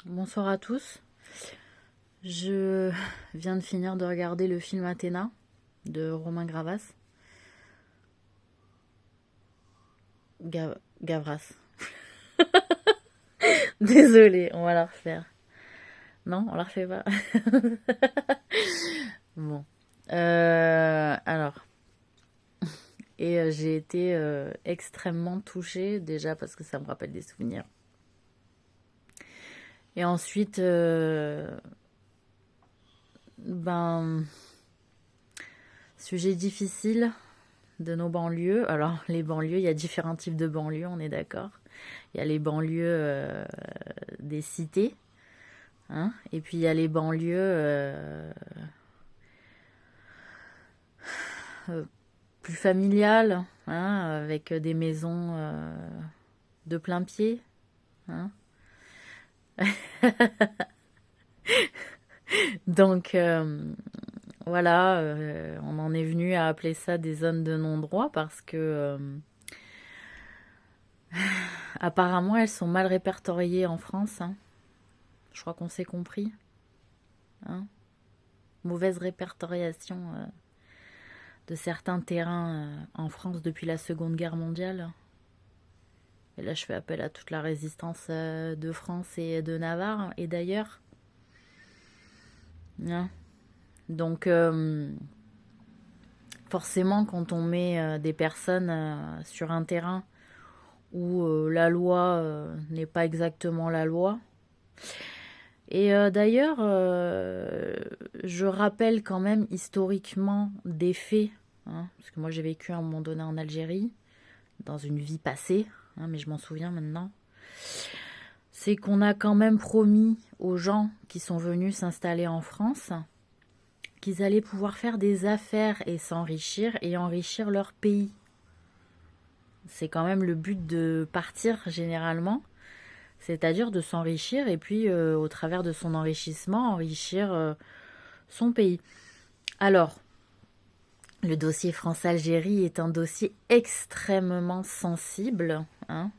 Bonsoir à tous. Je viens de finir de regarder le film Athéna de Romain Gavras. Gavras. Désolée, on va la refaire. Non, on la refait pas. Bon. Alors. Et j'ai été extrêmement touchée, déjà parce que ça me rappelle des souvenirs. Et ensuite, sujet difficile de nos banlieues. Alors, les banlieues, il y a différents types de banlieues, on est d'accord. Il y a les banlieues des cités, hein, et puis il y a les banlieues plus familiales, hein, avec des maisons de plein pied, hein. Donc, voilà, on en est venu à appeler ça des zones de non-droit parce que apparemment elles sont mal répertoriées en France, hein. Je crois qu'on s'est compris, hein. Mauvaise répertoriation de certains terrains en France depuis la Seconde Guerre mondiale. Et là, je fais appel à toute la résistance de France et de Navarre et d'ailleurs, hein. Donc, forcément, quand on met des personnes sur un terrain où la loi n'est pas exactement la loi. Et d'ailleurs, je rappelle quand même historiquement des faits, hein, parce que moi j'ai vécu à un moment donné en Algérie, dans une vie passée, hein, mais je m'en souviens maintenant. C'est qu'on a quand même promis aux gens qui sont venus s'installer en France qu'ils allaient pouvoir faire des affaires et s'enrichir et enrichir leur pays. C'est quand même le but de partir généralement, c'est-à-dire de s'enrichir et puis au travers de son enrichissement, enrichir son pays. Alors, le dossier France-Algérie est un dossier extrêmement sensible, hein,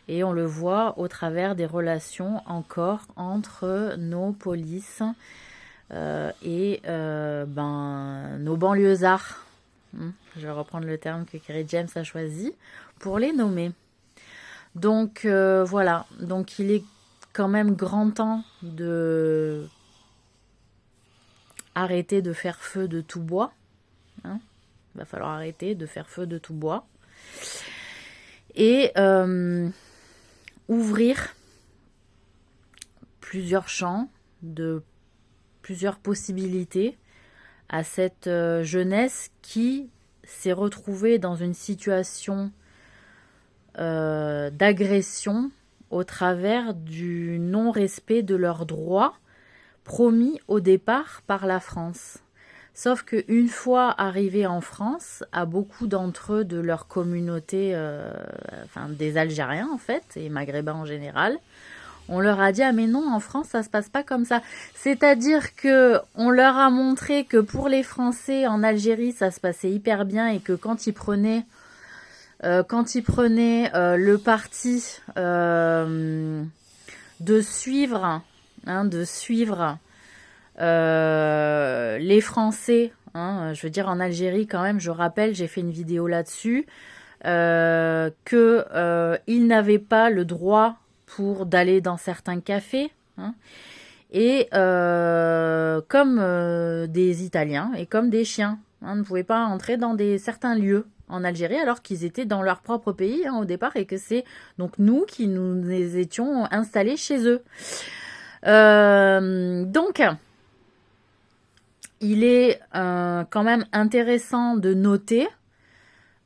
et on le voit au travers des relations encore entre nos polices et nos banlieusards. Je vais reprendre le terme que Kerry James a choisi pour les nommer. Donc voilà, donc il est quand même grand temps de arrêter de faire feu de tout bois, hein. Il va falloir arrêter de faire feu de tout bois et ouvrir plusieurs champs, de plusieurs possibilités à cette jeunesse qui s'est retrouvée dans une situation d'agression au travers du non-respect de leurs droits promis au départ par la France. Sauf qu'une fois arrivés en France, à beaucoup d'entre eux de leur communauté, des Algériens en fait, et Maghrébins en général, on leur a dit « Ah mais non, en France, ça se passe pas comme ça ». C'est-à-dire que on leur a montré que pour les Français, en Algérie, ça se passait hyper bien et que quand ils prenaient le parti de suivre les Français, hein, je veux dire en Algérie quand même, je rappelle, j'ai fait une vidéo là-dessus, qu'ils n'avaient pas le droit pour d'aller dans certains cafés, hein, et comme des Italiens et comme des chiens, hein, ne pouvaient pas entrer dans certains lieux en Algérie alors qu'ils étaient dans leur propre pays, hein, au départ, et que c'est donc nous qui nous étions installés chez eux. Donc, il est quand même intéressant de noter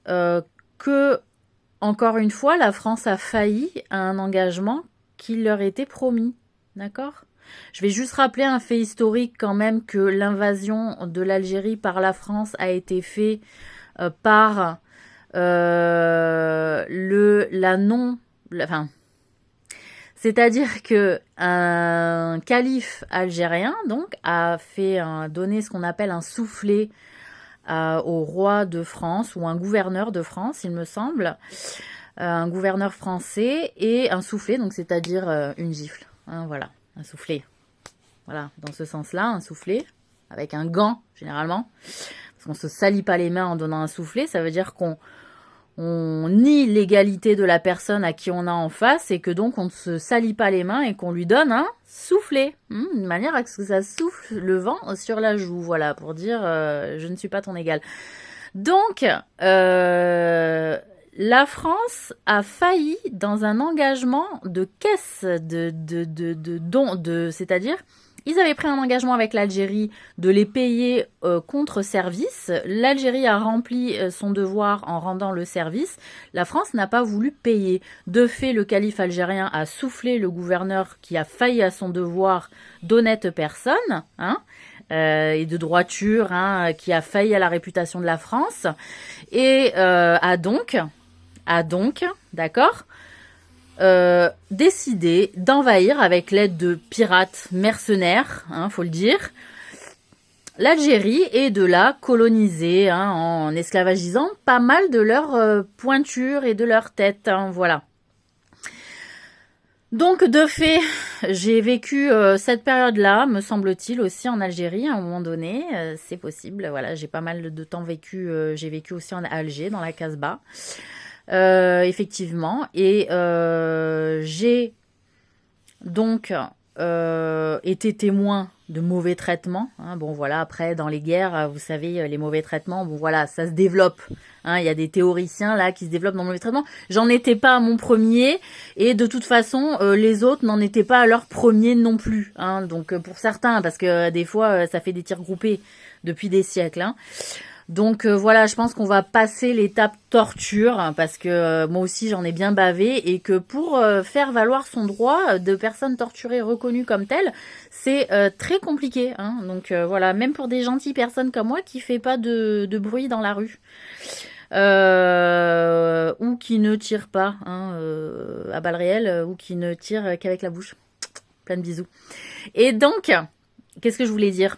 que, encore une fois, la France a failli à un engagement qui leur était promis. D'accord ? Je vais juste rappeler un fait historique quand même, que l'invasion de l'Algérie par la France a été faite par c'est-à-dire que un calife algérien donc a donné ce qu'on appelle un soufflet au roi de France, ou un gouverneur de France, il me semble, un gouverneur français, et un soufflet, donc c'est-à-dire une gifle, hein, voilà. un soufflet. Voilà, dans ce sens-là, un soufflet, avec un gant, généralement. Parce qu'on se salit pas les mains en donnant un soufflet, ça veut dire qu'on nie l'égalité de la personne à qui on a en face et que donc on ne se salit pas les mains et qu'on lui donne un soufflet. Une manière à ce que ça souffle le vent sur la joue, voilà, pour dire je ne suis pas ton égal. Donc, la France a failli dans un engagement de caisse c'est-à-dire ils avaient pris un engagement avec l'Algérie de les payer contre service. L'Algérie a rempli son devoir en rendant le service. La France n'a pas voulu payer. De fait, le calife algérien a soufflé le gouverneur qui a failli à son devoir d'honnête personne, et de droiture, qui a failli à la réputation de la France, et a donc, d'accord, décidé d'envahir avec l'aide de pirates mercenaires, faut le dire, l'Algérie et de la coloniser en esclavagisant pas mal de leurs pointures et de leurs têtes, voilà. Donc de fait, j'ai vécu cette période-là, me semble-t-il, aussi en Algérie à un moment donné, c'est possible, voilà, j'ai pas mal de temps vécu, j'ai vécu aussi en Alger, dans la Casbah. Effectivement, et j'ai donc été témoin de mauvais traitements. Bon voilà, après dans les guerres, vous savez, les mauvais traitements, bon voilà, ça se développe. Il y a des théoriciens là qui se développent dans le mauvais traitement. J'en étais pas à mon premier, et de toute façon, les autres n'en étaient pas à leur premier non plus. Donc pour certains, parce que des fois, ça fait des tirs groupés depuis des siècles. Donc voilà, je pense qu'on va passer l'étape torture parce que moi aussi j'en ai bien bavé et que pour faire valoir son droit de personne torturée reconnue comme telle, c'est très compliqué. Donc voilà, même pour des gentilles personnes comme moi qui fait pas de bruit dans la rue ou qui ne tirent pas à balles réelles ou qui ne tirent qu'avec la bouche. Plein de bisous. Et donc, qu'est-ce que je voulais dire ?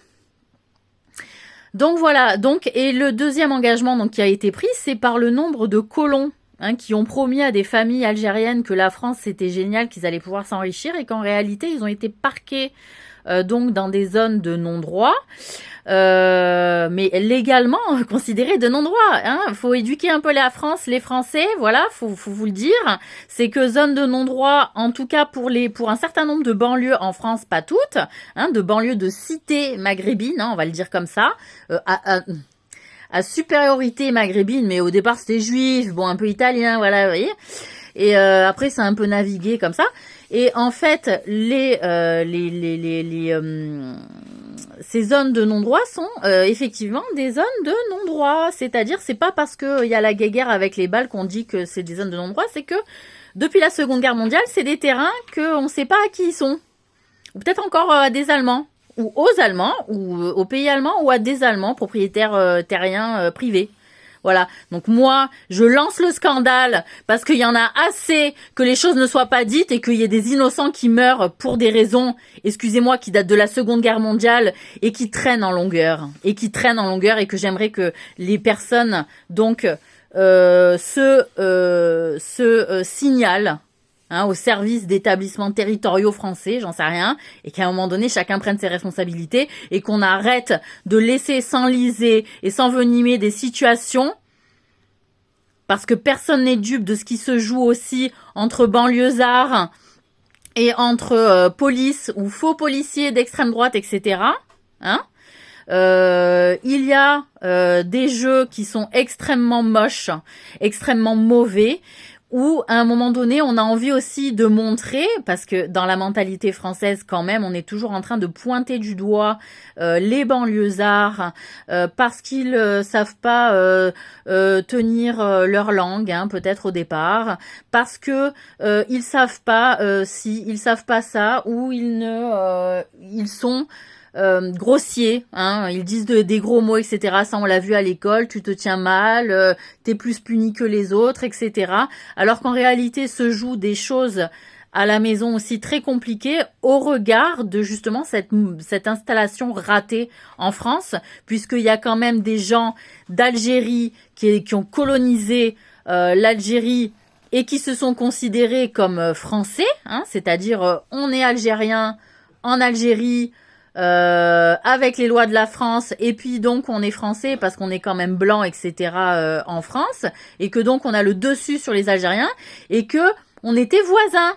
Donc voilà, et le deuxième engagement qui a été pris, c'est par le nombre de colons qui ont promis à des familles algériennes que la France c'était génial, qu'ils allaient pouvoir s'enrichir et qu'en réalité ils ont été parqués donc dans des zones de non-droit, mais légalement considérées de non-droit. Faut éduquer un peu la France, les Français, voilà, faut vous le dire. C'est que zone de non-droit, en tout cas pour un certain nombre de banlieues en France, pas toutes, de banlieues de cités maghrébines, on va le dire comme ça, à supériorité maghrébine, mais au départ c'était juif, bon un peu italien, voilà, vous voyez. Et après c'est un peu navigué comme ça. Et en fait, ces zones de non-droit sont effectivement des zones de non-droit. C'est-à-dire, c'est pas parce qu'il y a la guéguerre avec les balles qu'on dit que c'est des zones de non-droit, c'est que depuis la Seconde Guerre mondiale, c'est des terrains qu'on ne sait pas à qui ils sont. Ou peut-être encore à des Allemands, ou aux Allemands, ou aux pays allemands, ou à des Allemands propriétaires terriens privés. Voilà, donc moi, je lance le scandale parce qu'il y en a assez que les choses ne soient pas dites et qu'il y ait des innocents qui meurent pour des raisons, excusez-moi, qui datent de la Seconde Guerre mondiale et qui traînent en longueur. Et que j'aimerais que les personnes, donc, signalent au service d'établissements territoriaux français, j'en sais rien, et qu'à un moment donné, chacun prenne ses responsabilités et qu'on arrête de laisser s'enliser et s'envenimer des situations parce que personne n'est dupe de ce qui se joue aussi entre banlieusards et entre police ou faux policiers d'extrême droite, etc. Il y a des jeux qui sont extrêmement moches, extrêmement mauvais, où à un moment donné, on a envie aussi de montrer, parce que dans la mentalité française quand même, on est toujours en train de pointer du doigt les banlieusards parce qu'ils savent pas tenir leur langue, peut-être au départ, parce que ils savent pas ils savent pas ça, ou ils sont grossiers, ils disent des gros mots, etc. Ça, on l'a vu à l'école, tu te tiens mal, t'es plus puni que les autres, etc. Alors qu'en réalité, se jouent des choses à la maison aussi très compliquées au regard de justement cette installation ratée en France, puisqu'il y a quand même des gens d'Algérie qui ont colonisé l'Algérie et qui se sont considérés comme français, c'est-à-dire on est algérien, en Algérie avec les lois de la France, et puis donc on est français parce qu'on est quand même blanc, etc. En France, et que donc on a le dessus sur les Algériens, et que on était voisins.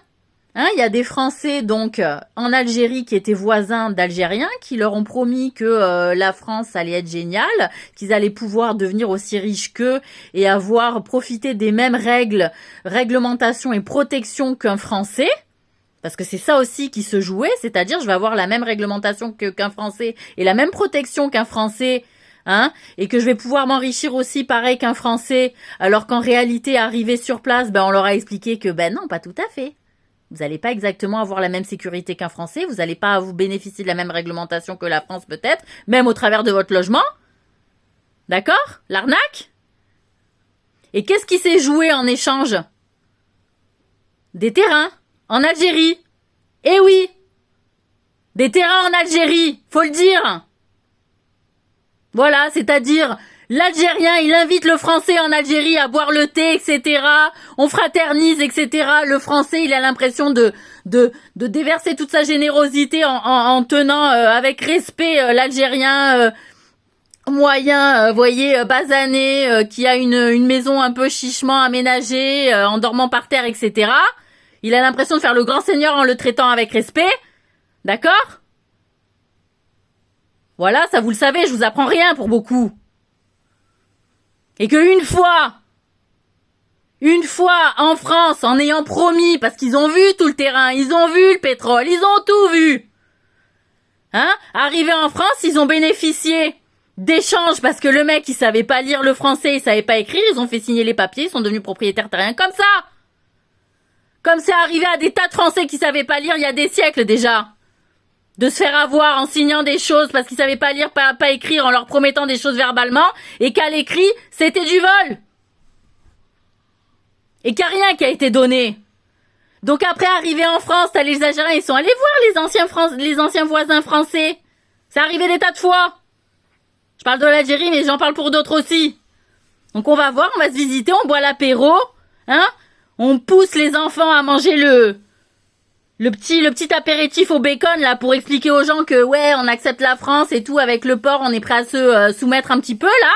Hein, il y a des Français donc en Algérie qui étaient voisins d'Algériens, qui leur ont promis que la France allait être géniale, qu'ils allaient pouvoir devenir aussi riches qu'eux et avoir profité des mêmes réglementations et protections qu'un Français. Parce que c'est ça aussi qui se jouait, c'est-à-dire je vais avoir la même réglementation qu'un Français et la même protection qu'un Français, hein, et que je vais pouvoir m'enrichir aussi pareil qu'un Français, alors qu'en réalité, arrivé sur place, on leur a expliqué que non, pas tout à fait. Vous n'allez pas exactement avoir la même sécurité qu'un Français, vous n'allez pas vous bénéficier de la même réglementation que la France peut-être, même au travers de votre logement. D'accord? L'arnaque? Et qu'est-ce qui s'est joué en échange? Des terrains. En Algérie. Eh oui. Des terrains en Algérie, faut le dire. Voilà, c'est-à-dire, l'Algérien, il invite le Français en Algérie à boire le thé, etc. On fraternise, etc. Le Français, il a l'impression de déverser toute sa générosité en tenant avec respect l'Algérien moyen, voyez, basané, qui a une maison un peu chichement aménagée, en dormant par terre, etc. Il a l'impression de faire le grand seigneur en le traitant avec respect. D'accord? Voilà, ça vous le savez, je vous apprends rien pour beaucoup. Et que une fois en France, en ayant promis, parce qu'ils ont vu tout le terrain, ils ont vu le pétrole, ils ont tout vu. Hein? Arrivés en France, ils ont bénéficié d'échanges parce que le mec, il savait pas lire le français, il savait pas écrire, ils ont fait signer les papiers, ils sont devenus propriétaires terriens comme ça. Comme c'est arrivé à des tas de Français qui savaient pas lire il y a des siècles déjà. De se faire avoir en signant des choses parce qu'ils savaient pas lire, pas écrire, en leur promettant des choses verbalement, et qu'à l'écrit, c'était du vol. Et qu'il n'y a rien qui a été donné. Donc après, arrivé en France, t'as les Algériens, ils sont allés voir les anciens voisins français. C'est arrivé des tas de fois. Je parle de l'Algérie, mais j'en parle pour d'autres aussi. Donc on va voir, on va se visiter, on boit l'apéro, hein. On pousse les enfants à manger le petit apéritif au bacon là pour expliquer aux gens que ouais, on accepte la France et tout avec le porc, on est prêt à se soumettre un petit peu là.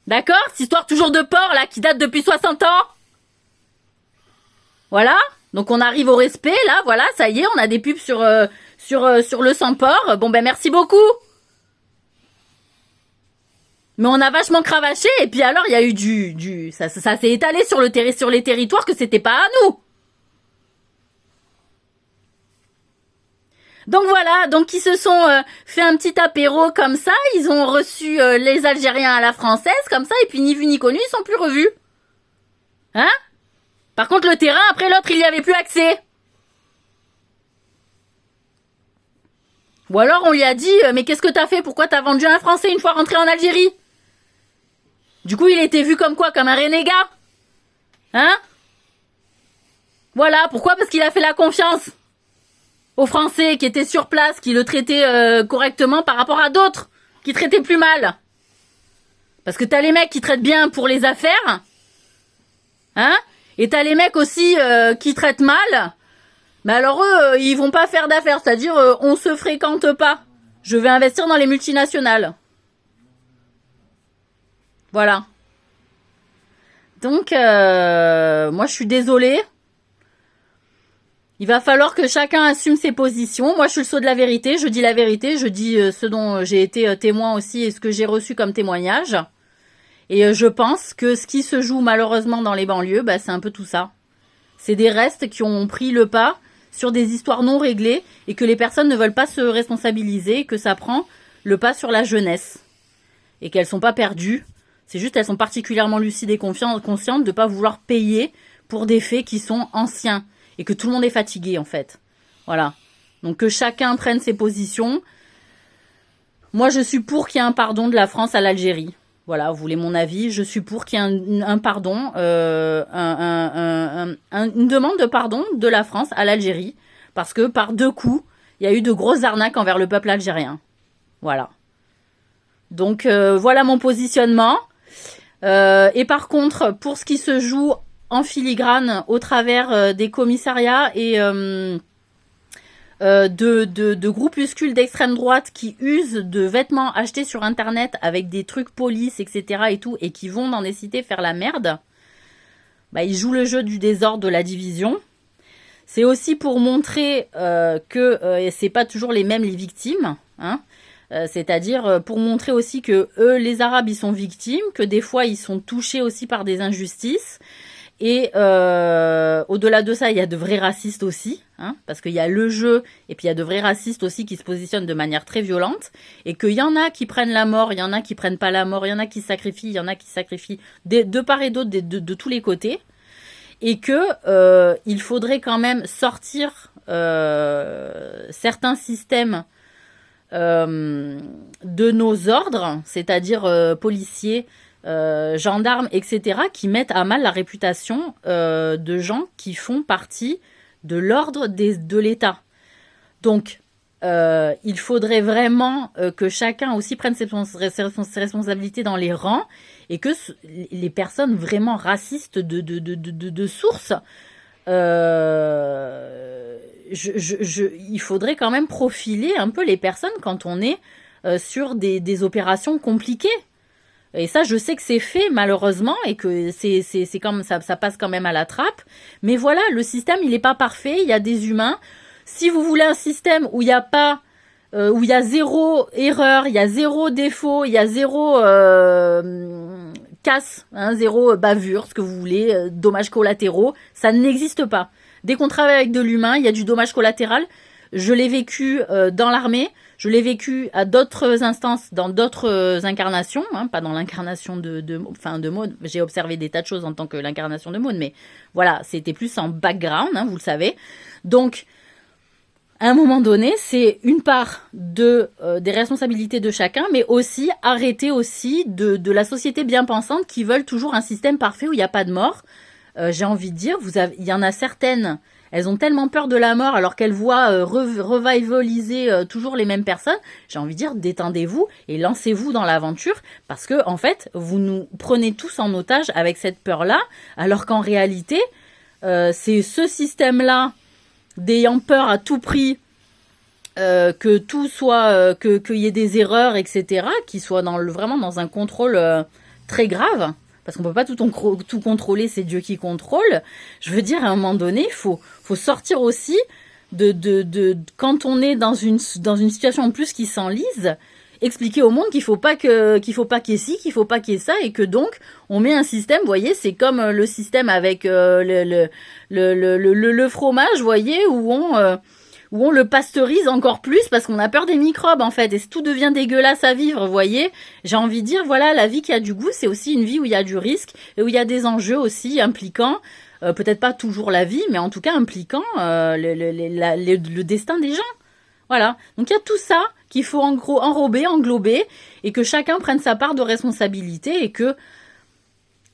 D'accord? Cette histoire toujours de porc là qui date depuis 60 ans. Voilà. Donc on arrive au respect là, voilà, ça y est, on a des pubs sur le sans porc. Bon merci beaucoup. Mais on a vachement cravaché, et puis alors il y a eu ça s'est étalé sur les territoires que c'était pas à nous. Donc voilà, donc ils se sont fait un petit apéro comme ça, ils ont reçu les Algériens à la française comme ça, et puis ni vu ni connu, ils sont plus revus. Hein? Par contre le terrain, après l'autre, il y avait plus accès. Ou alors on lui a dit, mais qu'est-ce que t'as fait? Pourquoi t'as vendu un Français une fois rentré en Algérie? Du coup, il était vu comme quoi? Comme un renégat? Hein? Voilà, pourquoi? Parce qu'il a fait la confiance aux Français qui étaient sur place, qui le traitaient correctement par rapport à d'autres qui traitaient plus mal. Parce que t'as les mecs qui traitent bien pour les affaires, hein? Et t'as les mecs aussi qui traitent mal. Mais alors eux, ils vont pas faire d'affaires, c'est-à-dire on se fréquente pas. Je vais investir dans les multinationales. Voilà. Donc, moi, je suis désolée. Il va falloir que chacun assume ses positions. Moi, je suis le sceau de la vérité. Je dis la vérité. Je dis ce dont j'ai été témoin aussi et ce que j'ai reçu comme témoignage. Et je pense que ce qui se joue malheureusement dans les banlieues, c'est un peu tout ça. C'est des restes qui ont pris le pas sur des histoires non réglées et que les personnes ne veulent pas se responsabiliser, que ça prend le pas sur la jeunesse. Et qu'elles sont pas perdues. C'est juste qu'elles sont particulièrement lucides et conscientes de ne pas vouloir payer pour des faits qui sont anciens. Et que tout le monde est fatigué, en fait. Voilà. Donc que chacun prenne ses positions. Moi, je suis pour qu'il y ait un pardon de la France à l'Algérie. Voilà, vous voulez mon avis. Je suis pour qu'il y ait un pardon, une demande de pardon de la France à l'Algérie. Parce que par deux coups, il y a eu de grosses arnaques envers le peuple algérien. Voilà. Donc, voilà mon positionnement. Et par contre, pour ce qui se joue en filigrane au travers des commissariats et de groupuscules d'extrême droite qui usent de vêtements achetés sur internet avec des trucs police, etc. et tout, et qui vont dans des cités faire la merde, bah, ils jouent le jeu du désordre, de la division. C'est aussi pour montrer que c'est pas toujours les mêmes les victimes, hein. C'est-à-dire pour montrer aussi que eux, les Arabes, ils sont victimes, que des fois ils sont touchés aussi par des injustices. Et au-delà de ça, il y a de vrais racistes aussi, hein, parce qu'il y a le jeu, et puis il y a de vrais racistes aussi qui se positionnent de manière très violente, et qu'il y en a qui prennent la mort, il y en a qui prennent pas la mort, il y en a qui sacrifient, il y en a qui sacrifient de part et d'autre, de tous les côtés, et que il faudrait quand même sortir certains systèmes de nos ordres, c'est-à-dire policiers, gendarmes, etc., qui mettent à mal la réputation de gens qui font partie de l'ordre de l'État. Donc, il faudrait vraiment que chacun aussi prenne ses responsabilités dans les rangs et que les personnes vraiment racistes de source, il faudrait quand même profiler un peu les personnes quand on est sur des opérations compliquées. Et ça, je sais que c'est fait malheureusement et que c'est comme ça passe quand même à la trappe. Mais voilà, le système, il n'est pas parfait. Il y a des humains. Si vous voulez un système où il n'y a pas, où il y a zéro erreur, il y a zéro défaut, il y a zéro casse, hein, zéro bavure, ce que vous voulez, dommages collatéraux, ça n'existe pas. Dès qu'on travaille avec de l'humain, il y a du dommage collatéral. Je l'ai vécu dans l'armée, je l'ai vécu à d'autres instances, dans d'autres incarnations, hein, pas dans l'incarnation de Maud. J'ai observé des tas de choses en tant que l'incarnation de Maud, mais voilà, c'était plus en background, hein, vous le savez. Donc, à un moment donné, c'est une part des responsabilités de chacun, mais aussi arrêter aussi de la société bien pensante qui veulent toujours un système parfait où il n'y a pas de mort. J'ai envie de dire, il y en a certaines, elles ont tellement peur de la mort alors qu'elles voient revivaliser toujours les mêmes personnes. J'ai envie de dire, détendez-vous et lancez-vous dans l'aventure parce que en fait, vous nous prenez tous en otage avec cette peur-là, alors qu'en réalité, c'est ce système-là d'ayant peur à tout prix que tout soit, qu'il y ait des erreurs, etc., qui soient vraiment dans un contrôle très grave. Parce qu'on peut pas tout contrôler, c'est Dieu qui contrôle. Je veux dire, à un moment donné, il faut sortir aussi quand on est dans une situation en plus qui s'enlise, expliquer au monde qu'il faut pas qu'il y ait ci, qu'il faut pas qu'il y ait ça, et que donc on met un système. Vous voyez, c'est comme le système avec le fromage, vous voyez, où on le pasteurise encore plus parce qu'on a peur des microbes, en fait, et tout devient dégueulasse à vivre, vous voyez. J'ai envie de dire, voilà, la vie qui a du goût, c'est aussi une vie où il y a du risque, et où il y a des enjeux aussi impliquant, peut-être pas toujours la vie, mais en tout cas impliquant le destin des gens. Voilà. Donc il y a tout ça qu'il faut en gros englober, et que chacun prenne sa part de responsabilité, et que,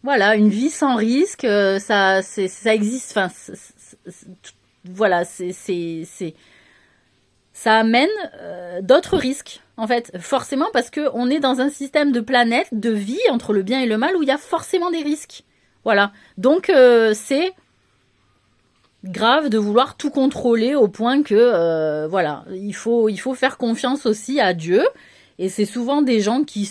voilà, une vie sans risque, ça existe, enfin, voilà, ça amène d'autres risques, en fait, forcément, parce qu'on est dans un système de planète, de vie, entre le bien et le mal, où il y a forcément des risques. Voilà. Donc, c'est grave de vouloir tout contrôler au point que, voilà, il faut faire confiance aussi à Dieu, et c'est souvent des gens qui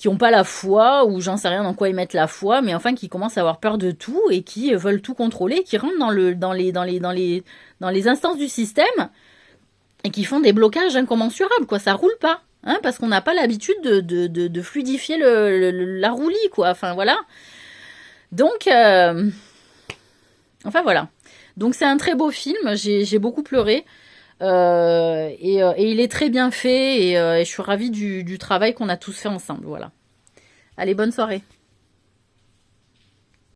ont pas la foi, ou j'en sais rien dans quoi ils mettent la foi, mais enfin qui commencent à avoir peur de tout et qui veulent tout contrôler, qui rentrent dans les instances du système et qui font des blocages incommensurables, quoi. Ça roule pas, hein, parce qu'on n'a pas l'habitude de fluidifier la roulie, quoi. Enfin voilà. Donc, enfin voilà. Donc c'est un très beau film. J'ai beaucoup pleuré. Et il est très bien fait, et je suis ravie du travail qu'on a tous fait ensemble. Voilà. Allez, bonne soirée.